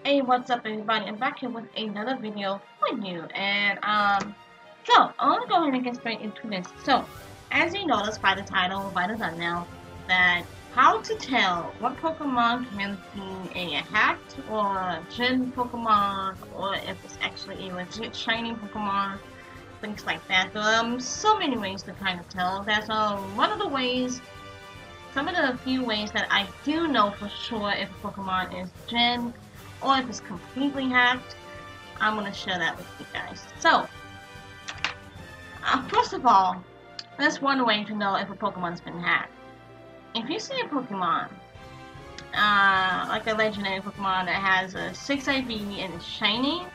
Hey, what's up everybody? I'm back here with another video for you. And so I want to go ahead and get straight into this. So, as you notice by the title, by the thumbnail, that how to tell what Pokemon can be a hacked or gym Pokemon, or if it's actually a legit shiny Pokemon, things like that. So many ways to kind of tell. That's one of the ways. Some of the few ways that I do know for sure if a Pokemon is gym or if it's completely hacked, I'm going to share that with you guys. So, first of all, that's one way to know if a Pokemon's been hacked. If you see a Pokemon, like a legendary Pokemon that has a 6 IV and is shiny,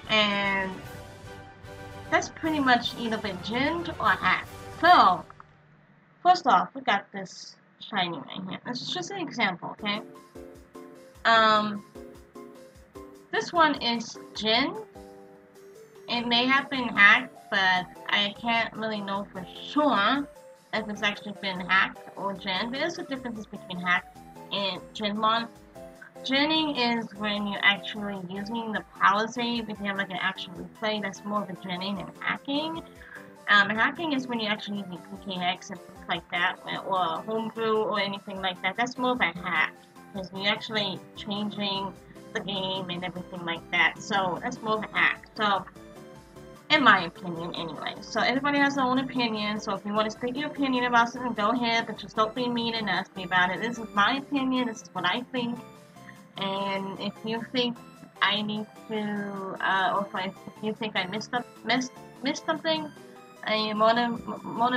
and that's pretty much either been gemmed or hacked. So, first off, we got this shiny right here. This is just an example, okay? This one is gemmed. It may have been hacked, but I can't really know for sure if it's actually been hacked or gemmed. There's a difference between hacked and Genmon. Genning is when you're actually using the power save. If you have like an actual replay, that's more of a genning than hacking. Hacking is when you're actually using PKX and things like that, or homebrew or anything like that. That's more of a hack, because you're actually changing the game and everything like that. So that's more of a hack. So, in my opinion, anyway. So everybody has their own opinion. So if you want to state your opinion about something, go ahead, but just don't be mean and nasty about it. This is my opinion. This is what I think. And if you think I need to, or if you think I missed something, you're more than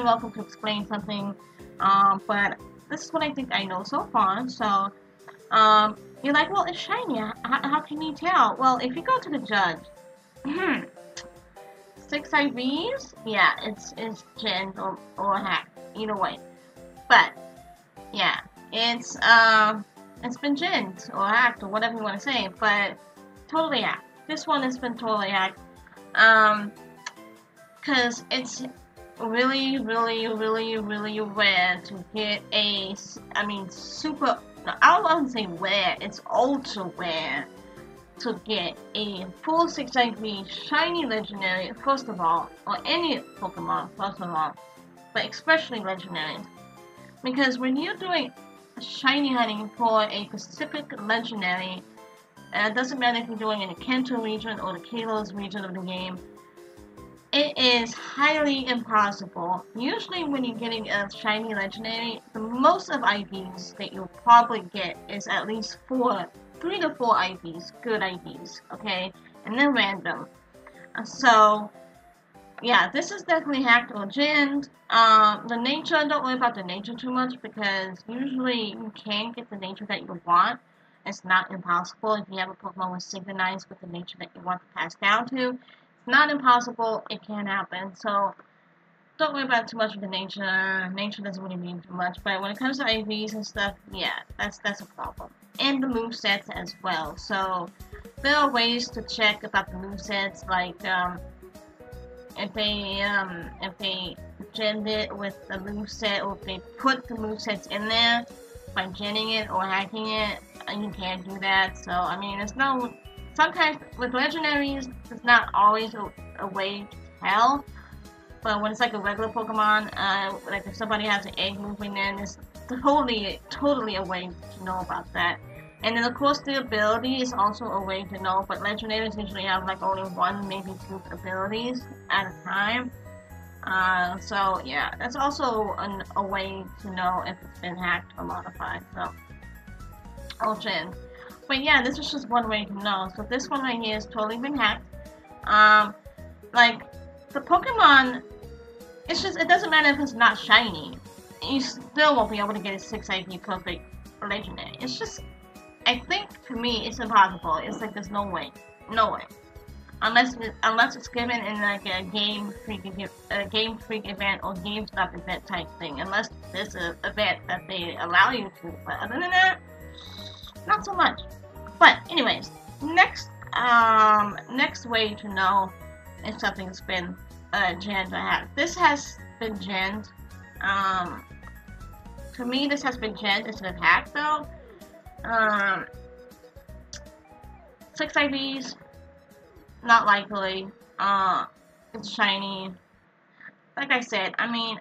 welcome to explain something. But this is what I think I know so far. So, you're like, well, it's shiny. How can you tell? Well, if you go to the judge, 6 IVs, yeah, it's gemmed or hacked, either way. But yeah, it's been gemmed or hacked or whatever you want to say, but totally hacked. This one has been totally hacked. Because it's really rare to get a, I wouldn't say rare, it's ultra rare to get a full 6 IV shiny legendary, first of all, or any Pokemon, first of all, but especially legendaries. Because when you're doing shiny hunting for a specific legendary, it doesn't matter if you're doing it in the Kanto region or the Kalos region of the game, it is highly impossible. Usually when you're getting a shiny legendary, the most of IVs that you'll probably get is at least 3 to 4 IVs, good IVs, okay? And then random. So, yeah, this is definitely hacked or gemmed. The nature, don't worry about the nature too much, because usually you can get the nature that you want. It's not impossible if you have a Pokemon with synchronized with the nature that you want to pass down to. It's not impossible, it can happen. So, don't worry about too much of the nature. Nature doesn't really mean too much. But when it comes to IVs and stuff, yeah, that's a problem. And the movesets as well. So there are ways to check about the movesets, like if they gemmed it with the moveset, or if they put the movesets in there by genning it or hacking it, you can't do that. So I mean, sometimes with legendaries, it's not always a way to tell. But when it's like a regular Pokemon, like if somebody has an egg moving in, it's totally a way to know about that. And then of course the ability is also a way to know, but legendaries usually have like only 1, maybe 2 abilities at a time. So yeah, that's also a way to know if it's been hacked or modified. So, gemmed. But yeah, this is just one way to know. So this one right here is totally been hacked. Like, the Pokemon, it doesn't matter if it's not shiny. You still won't be able to get a 6 IV perfect legendary. It's just, I think, to me, it's impossible. It's like, there's no way. No way. Unless it's given in like a Game Freak event or GameStop event type thing. Unless there's an event that they allow you to. But other than that, not so much. But anyways, next way to know if something's been gemmed or hacked. This has been gemmed. To me, this has been gemmed instead of hacked, though. 6 IVs, not likely. It's shiny. Like I said, I mean,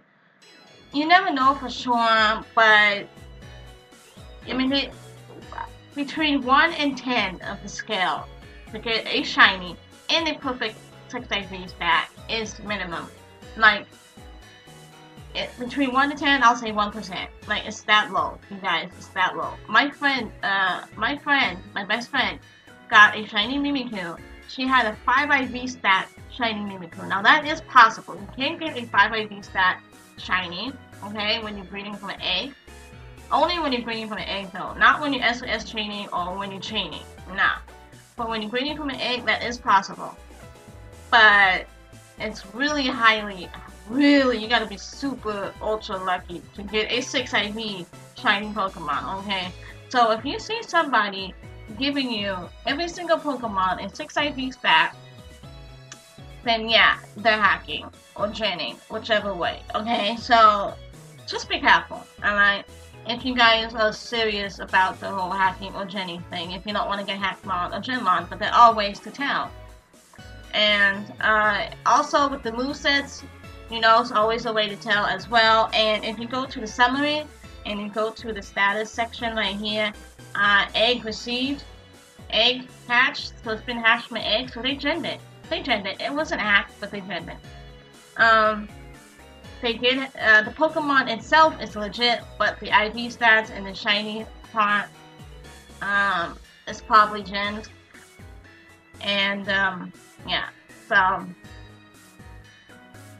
you never know for sure, but I mean, between 1 and 10 of the scale to get a shiny and a perfect 6 IVs back is minimum. Like, between 1 to 10, I'll say 1%. Like, it's that low, you guys. It's that low. My best friend, got a shiny Mimikyu. She had a 5 IV stat shiny Mimikyu. Now, that is possible. You can get a 5 IV stat shiny, okay, when you're breeding from an egg. Only when you're breeding from an egg, though. Not when you're SOS chaining or when you're chaining. Nah. But when you're breeding from an egg, that is possible. But it's really you gotta be super ultra lucky to get a 6 IV shiny Pokemon, okay? So if you see somebody giving you every single Pokemon in 6 IVs back, then yeah, they're hacking or genning, whichever way, okay? So just be careful, alright? If you guys are serious about the whole hacking or genning thing, if you don't want to get hacked on or genlon, but there are ways to tell. And also with the movesets, you know, it's always a way to tell as well. And if you go to the summary and you go to the status section right here, egg received, egg hatched, so it's been hatched from an egg, so they genned it. It wasn't hacked, but they genned it. They did, the Pokemon itself is legit, but the IV stats and the shiny part, is probably genned. And, yeah, so,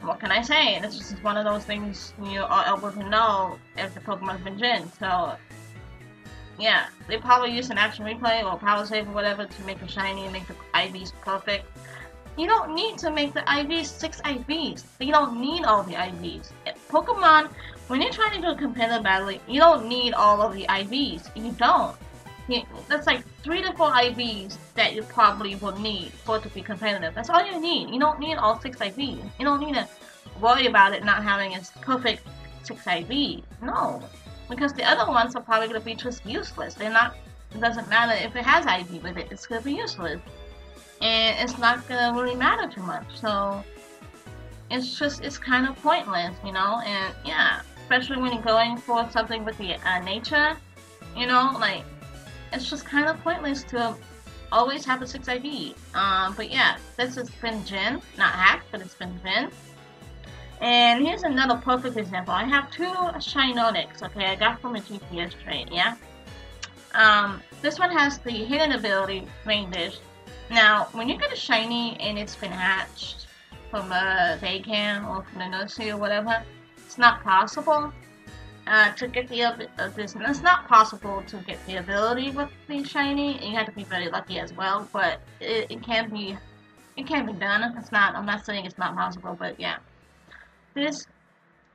what can I say? This is one of those things you are able to know if the Pokemon's been genned. So, yeah, they probably use an action replay or power save or whatever to make it shiny and make the IVs perfect. You don't need to make the IVs 6 IVs. You don't need all the IVs. Pokemon, when you're trying to do a competitive battle, you don't need all of the IVs. You don't. That's like 3 to 4 IVs that you probably will need for it to be competitive. That's all you need. You don't need all 6 IVs. You don't need to worry about it not having a perfect 6 IV. No. Because the other ones are probably going to be just useless. They're not, it doesn't matter if it has IV with it, it's going to be useless. And it's not going to really matter too much. So, it's kind of pointless, you know? And yeah, especially when you're going for something with the nature, you know, like, it's just kind of pointless to always have a 6 IV. But yeah, this has been gen, not hacked, but it's been gen. And here's another perfect example. I have 2 Shinotics, okay, I got from a GPS trade, yeah? This one has the hidden ability, Rain Dish. Now, when you get a shiny and it's been hatched from a daycare or from the nursery or whatever, it's not possible to get the it's not possible to get the ability with the shiny. You have to be very lucky as well, but it can be done. It's not. I'm not saying it's not possible, but yeah. This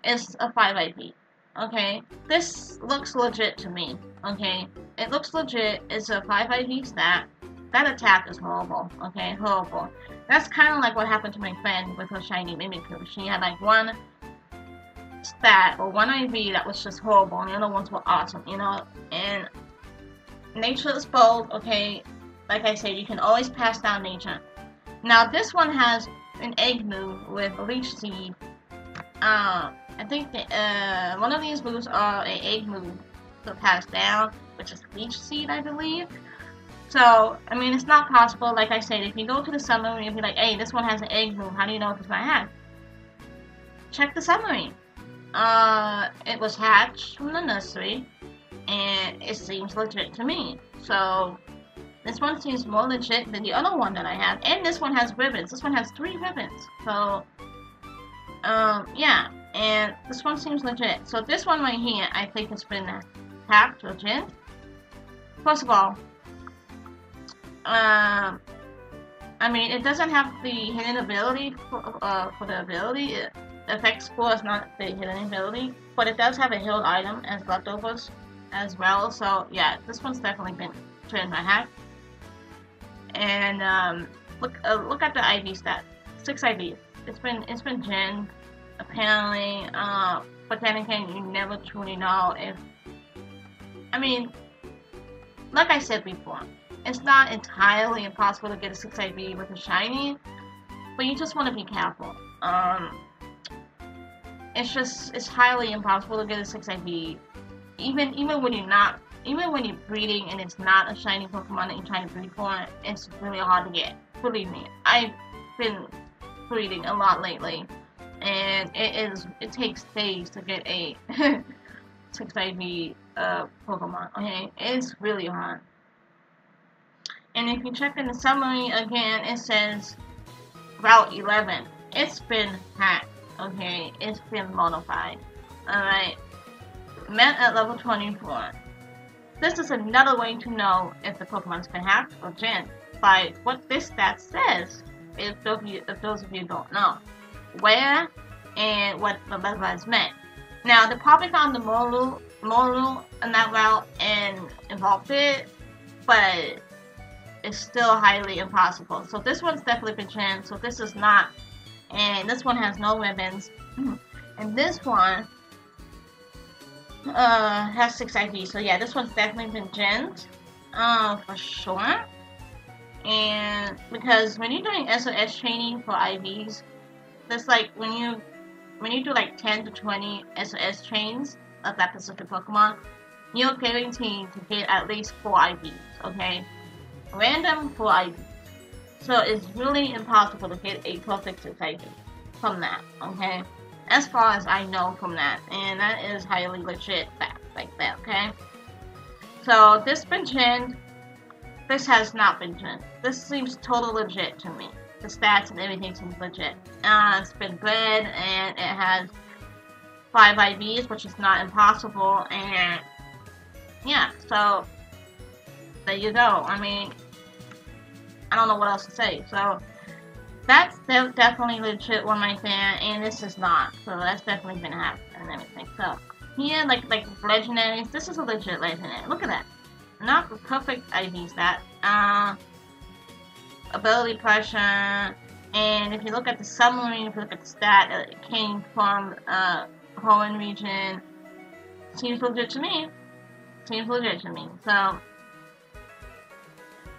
is a 5 IV. Okay, this looks legit to me. Okay, it looks legit. It's a 5 IV stat. That attack is horrible. Okay, horrible. That's kind of like what happened to my friend with her shiny Mimikyu. She had like 1 stat or 1 IV that was just horrible, and the other ones were awesome, you know. And nature is bold. Okay, like I said, you can always pass down nature. Now this one has an egg move with Leech Seed. I think that, one of these moves are an egg move to pass down, which is Leech Seed, I believe. So, I mean, it's not possible. Like I said, if you go to the summary and be like, hey, this one has an egg move, how do you know if it's not hatched? Check the summary. It was hatched from the nursery, and it seems legit to me. So, this one seems more legit than the other one that I have. And this one has ribbons. This one has 3 ribbons. So, yeah. And this one seems legit. So, this one right here, I think it's been hacked or gent. First of all, I mean, it doesn't have the hidden ability for the ability. Effect score is not the hidden ability, but it does have a healed item as leftovers as well. So yeah, this one's definitely been turned by hack. And look at the IV stat, 6 IVs. It's been gen apparently, but then again, you never truly know if. I mean, like I said before, it's not entirely impossible to get a 6 IV with a shiny, but you just want to be careful. It's highly impossible to get a 6 IV, even when you're breeding and it's not a shiny Pokemon that you're trying to breed for. It's really hard to get. Believe me, I've been breeding a lot lately, and it takes days to get a 6 IV Pokemon. Okay, it's really hard. And if you check in the summary again, it says Route 11. It's been hacked. Okay, it's been modified. Alright. Met at level 24. This is another way to know if the Pokemon's been hacked or gen by what this stat says, if those of you don't know. Where and what the level is meant. Now, they probably found the Moru in that route and evolved it, but it's still highly impossible. So this one's definitely been gen, so this is not. And this one has no ribbons. And this one has 6 IVs. So yeah, this one's definitely been genned. For sure. And because when you're doing SOS training for IVs, that's like when you do like 10 to 20 SOS trains of that specific Pokemon, you're guaranteed to get at least 4 IVs, okay? Random 4 IVs. So it's really impossible to get a perfect 6 IV from that, okay? As far as I know from that, and that is highly legit fact like that, okay? So this been genned, this has not been genned. This seems totally legit to me. The stats and everything seems legit. It's been bred and it has 5 IVs, which is not impossible, and yeah, so there you go. I mean, I don't know what else to say. So that's definitely legit one right there, and this is not. So that's definitely been hacked and everything. So here, like legendaries, this is a legit legendary. Look at that. Not the perfect IV stat. Ability pressure, and if you look at the summary, if you look at the stat, it came from Hoenn region. Seems legit to me. Seems legit to me. So.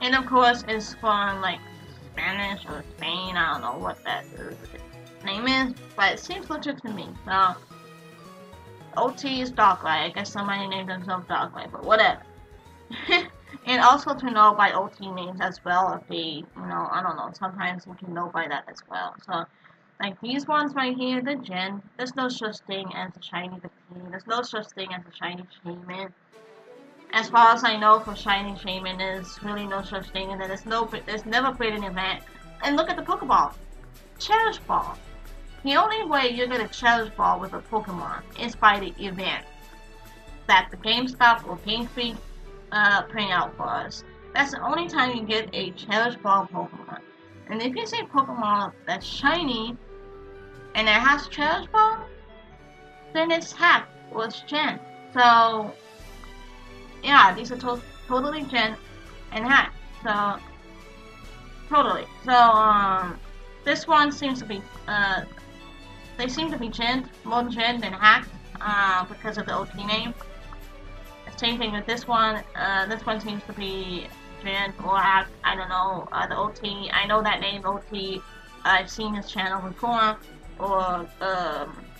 And of course, it's from like Spanish or Spain. I don't know what that name is, but it seems legit to me. So, OT is Darklight. I guess somebody named themselves Darklight, but whatever. And also to know by OT names as well, if they, I don't know. Sometimes you can know by that as well. So, like these ones right here, the gen. There's no such thing as a shiny Victini. There's no such thing as a shiny Shaman. As far as I know, for shiny Shaman, there's really no such thing, and then there's never been an event. And look at the Pokeball, Cherish Ball. The only way you're gonna Cherish Ball with a Pokemon is by the event that the GameStop or Game Freak print out for us. That's the only time you get a Cherish Ball Pokemon. And if you say Pokemon that's shiny and it has Cherish Ball, then it's hacked or it's gen. So. Yeah, these are totally gen and hacked. So, totally. So, this one seems to be, they seem to be gen, more gen than hacked, because of the OT name. Same thing with this one. This one seems to be gen or hacked. I don't know, the OT. I know that name, OT. I've seen his channel before, or,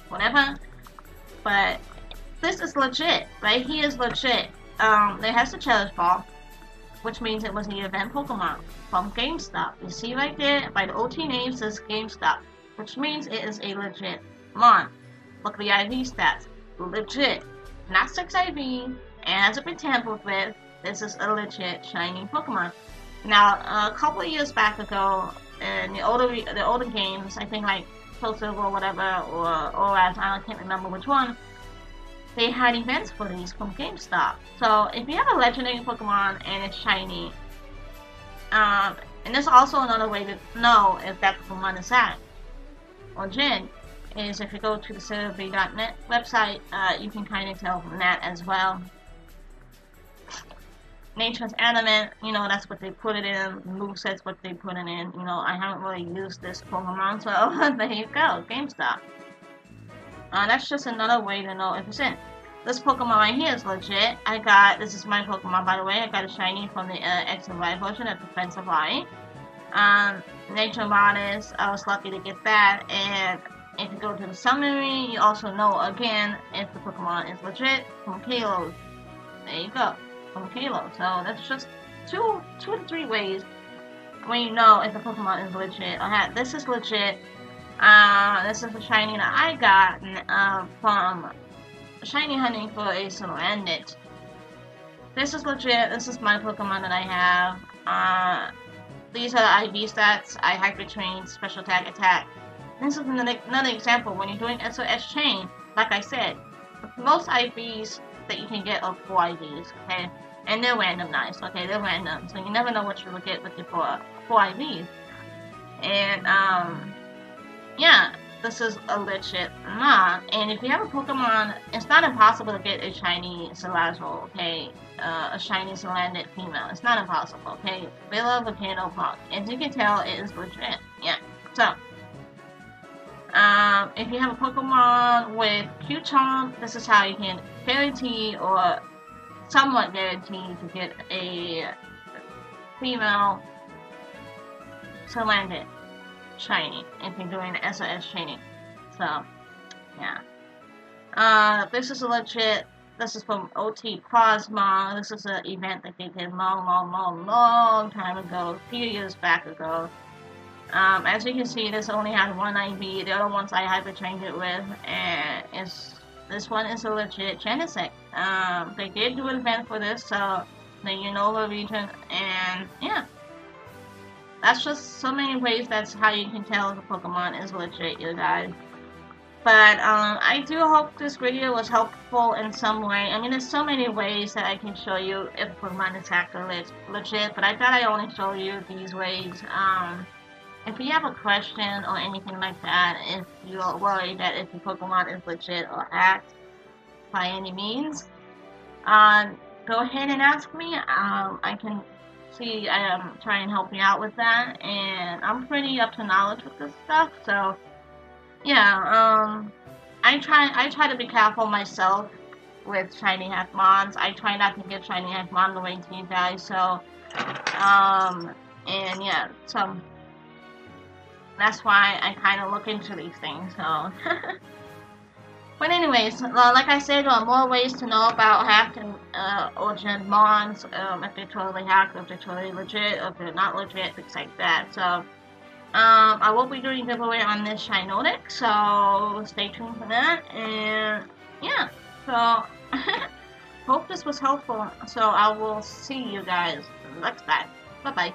whatever. But, this is legit. Right here is legit. It has the Cherish Ball, which means it was the event Pokemon from GameStop. You see right there, by the OT name says GameStop, which means it is a legit mon. Look at the IV stats. Legit. Not 6 IV, and hasn't been tampered with. This is a legit shiny Pokemon. Now, a couple of years back ago, in the older games, I think like Soul Silver or whatever, or OS, I can't remember which one, they had events for these from GameStop. So if you have a legendary Pokemon and it's shiny, and there's also another way to know if that Pokemon is hacked or gen, is if you go to the Celebrity.net website, you can kind of tell from that as well. Nature's Adamant, that's what they put it in. Moveset's what they put it in. I haven't really used this Pokemon, so there you go, GameStop. That's just another way to know if it's in. this Pokemon right here is legit. This is my Pokemon, by the way. I got a shiny from the X and Y version at Defensive Line. Nature Modest, I was lucky to get that. And if you go to the summary, you also know again if the Pokemon is legit from Kalos. There you go, from Kalos. So that's just two to three ways when you know if the Pokemon is legit. This is legit. This is a shiny that I got from shiny hunting for a Salandit. This is legit. This is my Pokemon that I have. These are the IV stats. I Hyper Train, Special Attack. This is another example. When you're doing SOS chain, like I said, most IVs that you can get are 4 IVs, okay? And they're randomized, okay? They're random, so you never know what you will get with your 4 IVs. And, yeah, this is a legit mod. And if you have a Pokemon, it's not impossible to get a shiny Salazzle, okay? A shiny Salandit female. It's not impossible, okay? Villa Volcano Park. As you can tell, it is legit. Yeah. So, if you have a Pokemon with Q-Charm, this is how you can guarantee or somewhat guarantee to get a female Salandit shiny if you're doing the SOS training. So, yeah. This is a legit. This is from OT Plasma. This is an event that they did long time ago, a few years back ago. As you can see, this only had 1 IV. The other ones I Hyper Trained it with, and this one is a legit Genesect. They did do an event for this, so the Unova region, and yeah. That's just so many ways. That's how you can tell if a Pokemon is legit, you guys. But I do hope this video was helpful in some way. I mean, there's so many ways that I can show you if a Pokemon is actually legit, but I thought I only show you these ways. If you have a question or anything like that, if you're worried that if your Pokemon is legit or hacked by any means, go ahead and ask me. I can see try and help you out with that, and I'm pretty up to knowledge with this stuff. So yeah, I try to be careful myself with shiny hack mods. I try not to get shiny hack mod away to you guys. So and yeah, so that's why I kind of look into these things. So but anyways, like I said, more ways to know about hacked and or gen mods, if they're totally hacked, if they're totally legit, if they're not legit, things like that. So I will be doing a giveaway on this Shinotic, so stay tuned for that. And yeah, so hope this was helpful. So I will see you guys next time. Bye bye.